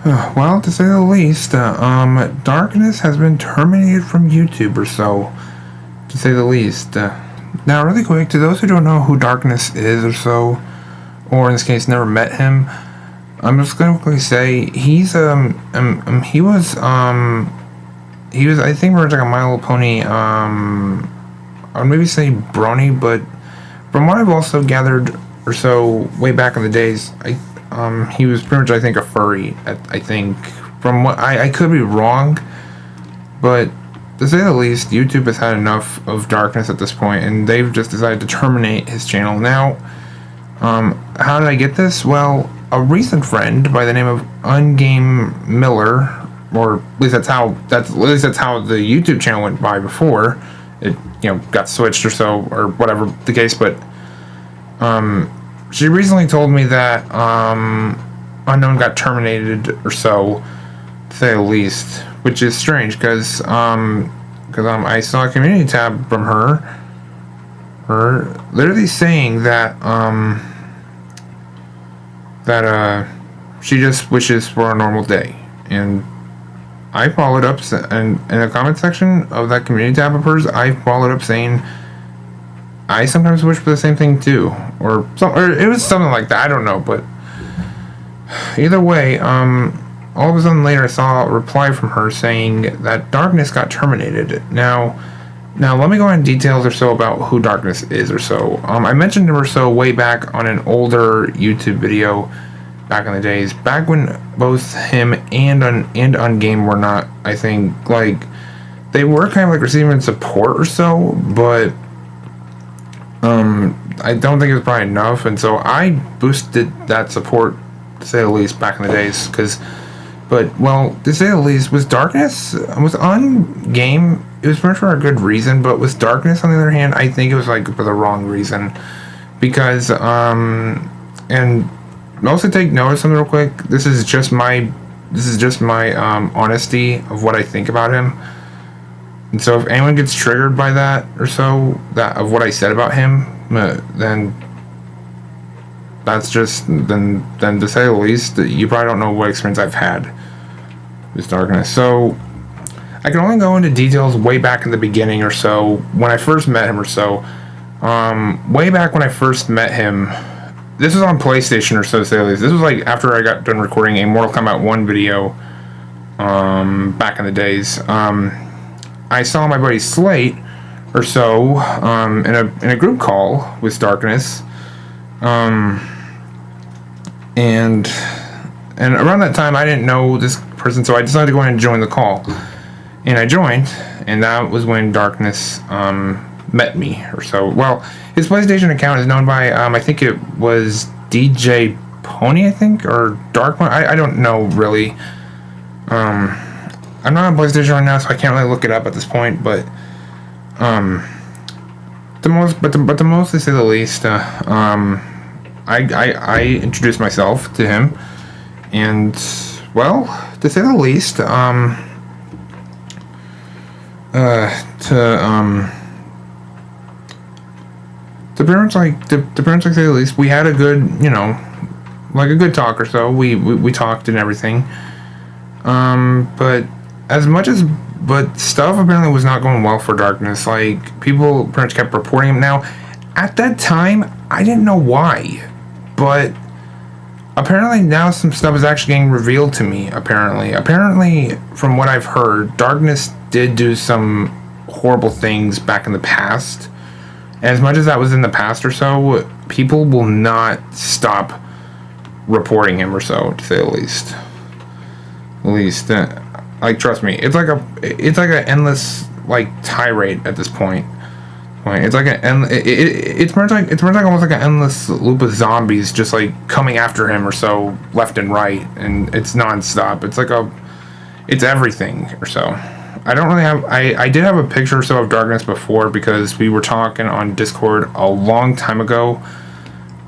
Well, to say the least, Darkness has been terminated from YouTube or so, to say the least. Now, really quick, to those who don't know who Darkness is or so, or in this case, never met him, I'm just gonna quickly say he was, I think, like a My Little Pony, I would maybe say brony, but from what I've also gathered or so way back in the days, he was pretty much, I think, a furry. I think from what I could be wrong, but to say the least, YouTube has had enough of Darkness at this point, and they've just decided to terminate his channel. Now, how did I get this? Well, a recent friend by the name of Ungame Miller, or at least that's how the YouTube channel went by before it got switched or so, or whatever the case. But she recently told me that Unknown got terminated or so, to say the least, which is strange because I saw a community tab from her literally saying that she just wishes for a normal day. And I followed up, and in the comment section of that community tab of hers, I followed up saying I sometimes wish for the same thing too, or it was something like that. I don't know, but either way, all of a sudden later I saw a reply from her saying that Darkness got terminated. Now let me go into details or so about who Darkness is or so. I mentioned him or so way back on an older YouTube video back in the days, back when both him and Ungame were not, I think, like, they were kind of like receiving support or so, but I don't think it was probably enough, and so I boosted that support, to say the least, back in the days, well, to say the least, was Ungame, it was pretty much for a good reason, but with Darkness, on the other hand, I think it was, like, for the wrong reason, because, and also take note of something real quick. This is just my honesty of what I think about him. And so if anyone gets triggered by that or so, that of what I said about him, then that's just then to say the least, you probably don't know what experience I've had with Darkness. So I can only go into details way back in the beginning or so, when I first met him or so. Way back when I first met him, this was on PlayStation or so, to say the least. This was like after I got done recording a Mortal Kombat 1 video back in the days. I saw my buddy Slate or so in a group call with Darkness. And around that time I didn't know this person, so I decided to go ahead and join the call. And I joined, and that was when Darkness met me or so. Well, his PlayStation account is known by I think it was DJ Pony, I think, or Dark One. I don't know really. I'm not on PlayStation right now, so I can't really look it up at this point. But the most, to say the least, I introduced myself to him, and well, to say the least, to pretty much say the least, we had a good, like a good talk or so. We talked and everything. But stuff apparently was not going well for Darkness. Like, people pretty much kept reporting him. Now, at that time, I didn't know why, but apparently now some stuff is actually getting revealed to me. Apparently, from what I've heard, Darkness did do some horrible things back in the past. And as much as that was in the past or so, people will not stop reporting him or so, to say the least. Like, trust me, it's like an endless, like, tirade at this point. It's like it's more like almost like an endless loop of zombies just like coming after him or so, left and right, and it's nonstop. It's everything or so. I don't really have. I did have a picture or so of Darkness before because we were talking on Discord a long time ago.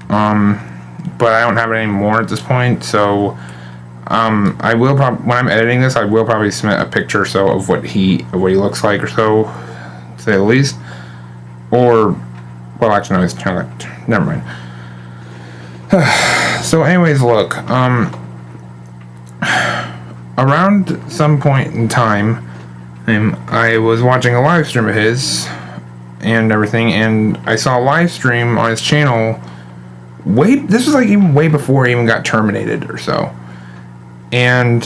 But I don't have it anymore at this point. So, I will when I'm editing this, I will probably submit a picture or so of what he looks like or so, to say the least. Or, well, actually, no, it's kind of like, never mind. So, anyways, look, around some point in time, I was watching a live stream of his and everything, and I saw a live stream on his channel. This was like even way before he even got terminated or so, and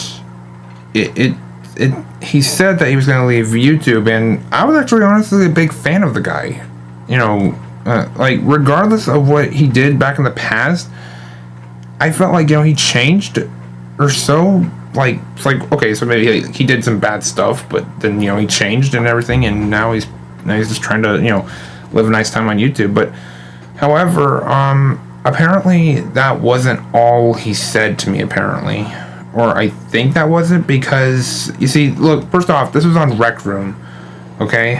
he said that he was going to leave YouTube, and I was actually honestly a big fan of the guy. You know, like regardless of what he did back in the past, I felt like, you know, he changed or so. Like, it's like, okay, so maybe he did some bad stuff, but then, you know, he changed and everything, and now he's just trying to, you know, live a nice time on YouTube. But however, apparently that wasn't all he said to me, apparently. Or I think that wasn't, because you see, look, first off, this was on Rec Room, okay?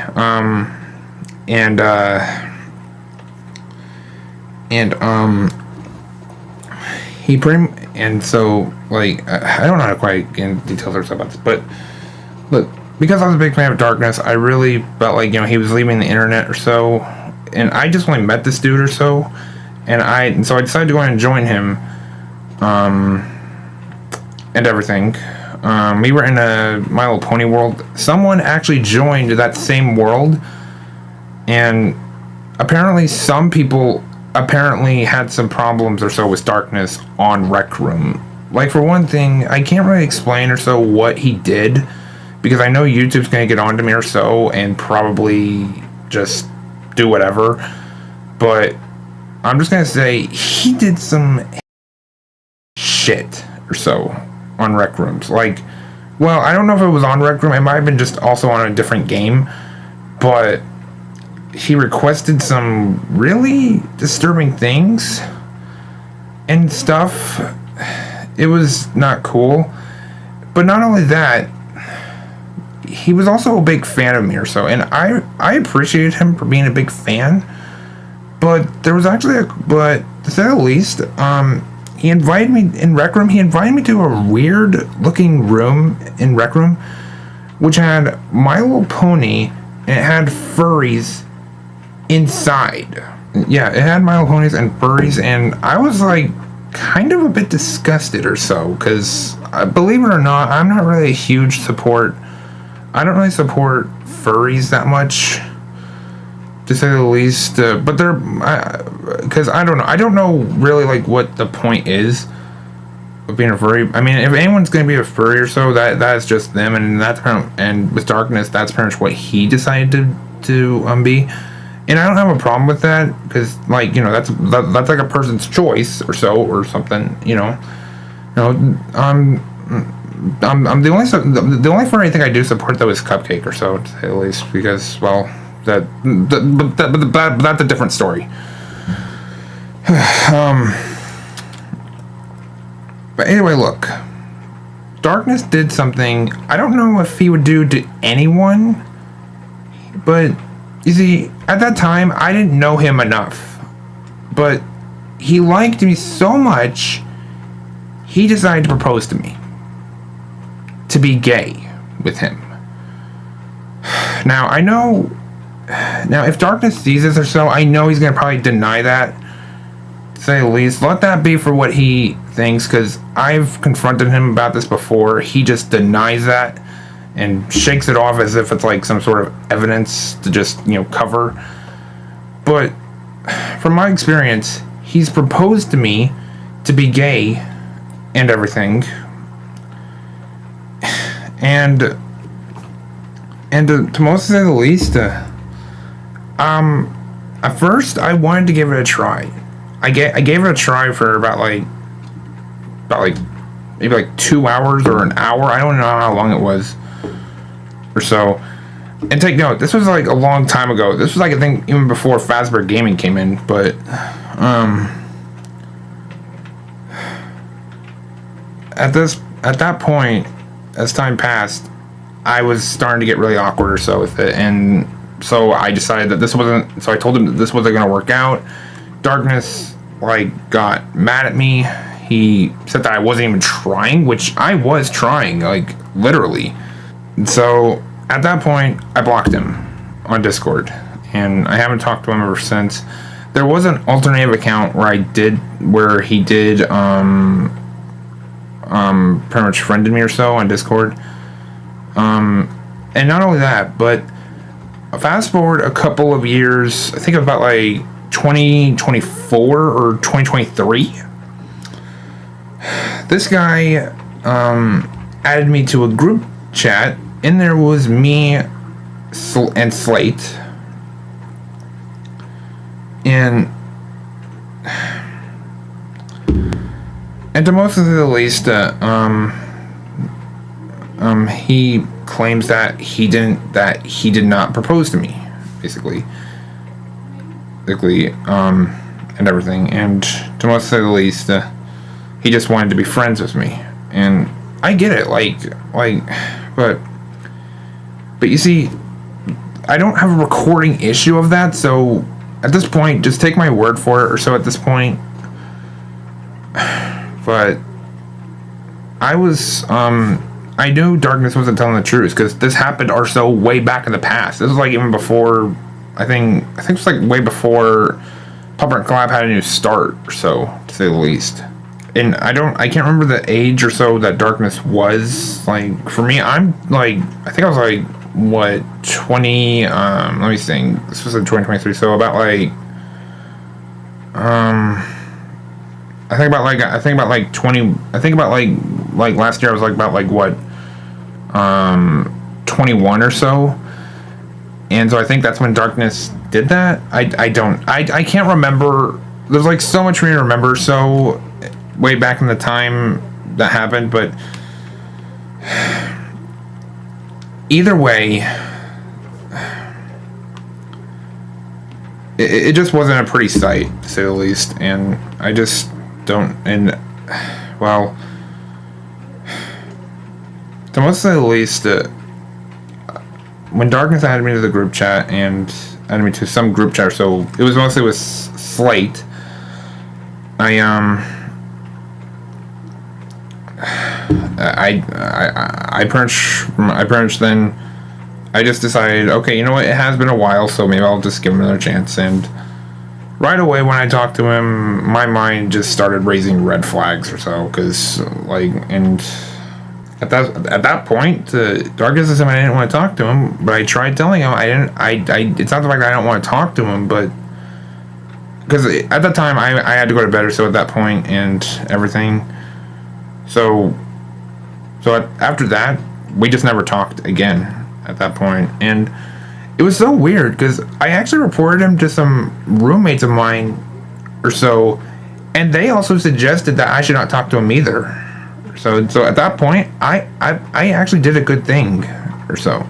He so, like, I don't know how to quite get into details or stuff about this, but look, because I was a big fan of Darkness, I really felt like, you know, he was leaving the internet or so, and I just only met this dude or so, and so I decided to go and join him, and everything. We were in a My Little Pony world. Someone actually joined that same world, and apparently some people had some problems or so with Darkness on Rec Room. Like, for one thing, I can't really explain or so what he did, because I know YouTube's gonna get onto me or so and probably just do whatever, but I'm just gonna say he did some shit or so on Rec Rooms. Like, well, I don't know if it was on Rec Room, it might have been just also on a different game, but he requested some really disturbing things and stuff. It was not cool. But not only that, he was also a big fan of me or so, and I appreciated him for being a big fan. But there was actually but to say the least, he invited me in Rec Room. He invited me to a weird looking room in Rec Room, which had My Little Pony, and it had furries inside. Yeah, it had My Little Ponies and furries, and I was like kind of a bit disgusted or so, because believe it or not, I'm not really a huge support. I don't really support furries that much, to say the least. But they're, because I don't know really like what the point is of being a furry. I mean, if anyone's going to be a furry or so, that's just them, and and with Darkness, that's pretty much what he decided to be. And I don't have a problem with that, because, like, you know, that's like a person's choice or so, or something, you know. I'm the only furry I think I do support, though, is Cupcake or so, to say the least, because, well, but that's a different story. But anyway, look, Darkness did something I don't know if he would do to anyone, but you see, at that time, I didn't know him enough, but he liked me so much, he decided to propose to me, to be gay with him. Now, if Darkness sees this or so, I know he's going to probably deny that, to say the least. Let that be for what he thinks, because I've confronted him about this before. He just denies that and shakes it off as if it's like some sort of evidence to just, you know, cover. But from my experience, he's proposed to me to be gay and everything. And to most say the least, at first I wanted to give it a try. I gave it a try for about maybe like 2 hours or an hour. I don't know how long it was or so. And take note, this was like a long time ago. This was like, I think, even before Fazbear Gaming came in. But at that point, as time passed, I was starting to get really awkward or so with it, and so I decided that this wasn't. So I told him that this wasn't going to work out. Darkness like got mad at me. He said that I wasn't even trying, which I was trying, like literally. And so at that point, I blocked him on Discord, and I haven't talked to him ever since. There was an alternative account where he did pretty much friended me or so on Discord. And not only that, but fast forward a couple of years, I think about like 2024 or 2023. This guy added me to a group chat, and there was me and Slate. And to most of the least, he claims that he did not propose to me, basically, and everything. And to most of the least, he just wanted to be friends with me, and I get it, but you see, I don't have a recording issue of that, so at this point, just take my word for it, or so at this point. But I knew Darkness wasn't telling the truth, because this happened or so way back in the past. This was like even before, I think it was like way before Pupper and Collab had a new start, or so, to say the least. And I can't remember the age or so that Darkness was. Like, for me, I'm like, I think I was like, what, 20, let me think, this was in 2023, so about like, I think about last year I was like about like what, 21 or so, and so I think that's when Darkness did that. I can't remember. There's like so much for me to remember, so way back in the time that happened, but either way, it just wasn't a pretty sight, to say the least, and I just don't, and, well, to most say the least, when Darkness added me to the group chat, and added me to some group chat, so it was mostly with Slate, I pretty much then, I just decided, okay, you know what, it has been a while, so maybe I'll just give him another chance. And right away when I talked to him, my mind just started raising red flags or so, because, like, and at that point, Darkness said I didn't want to talk to him, but I tried telling him it's not the fact that I don't want to talk to him, but because at that time I had to go to bed or so at that point and everything. So after that, we just never talked again at that point. And it was so weird, because I actually reported him to some roommates of mine or so, and they also suggested that I should not talk to him either. So at that point, I actually did a good thing or so.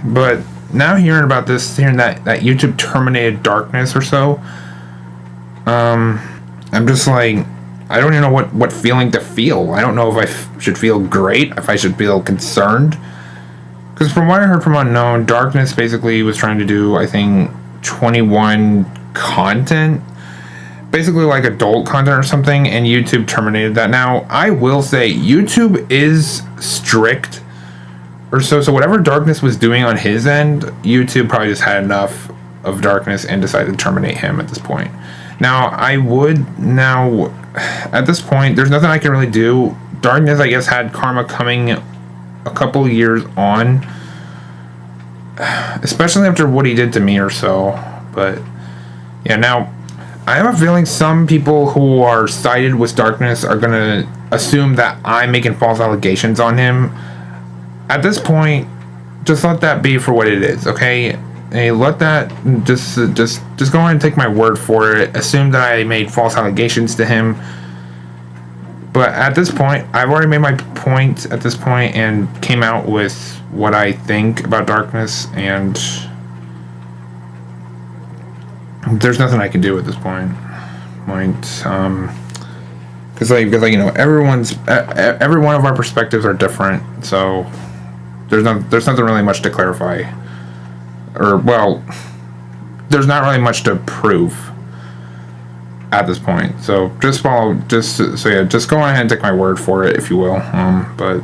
But now hearing that YouTube terminated Darkness or so, I'm just like, I don't even know what feeling to feel. I don't know if I should feel great, if I should feel concerned. Because from what I heard from Unknown, Darkness basically was trying to do, I think, 21 content. Basically like adult content or something, and YouTube terminated that. Now, I will say, YouTube is strict. Or so whatever Darkness was doing on his end, YouTube probably just had enough of Darkness and decided to terminate him at this point. Now, at this point, there's nothing I can really do. Darkness, I guess, had karma coming a couple years on, especially after what he did to me or so. But yeah, now I have a feeling some people who are sided with Darkness are gonna assume that I'm making false allegations on him. At this point, just let that be for what it is, okay? Hey, let that just go ahead and take my word for it. Assume that I made false allegations to him. But at this point, I've already made my point at this point and came out with what I think about Darkness, and there's nothing I can do at this point. Because you know, every one of our perspectives are different, so there's nothing really much to clarify, or well, there's not really much to prove at this point. So just go ahead and take my word for it, if you will. But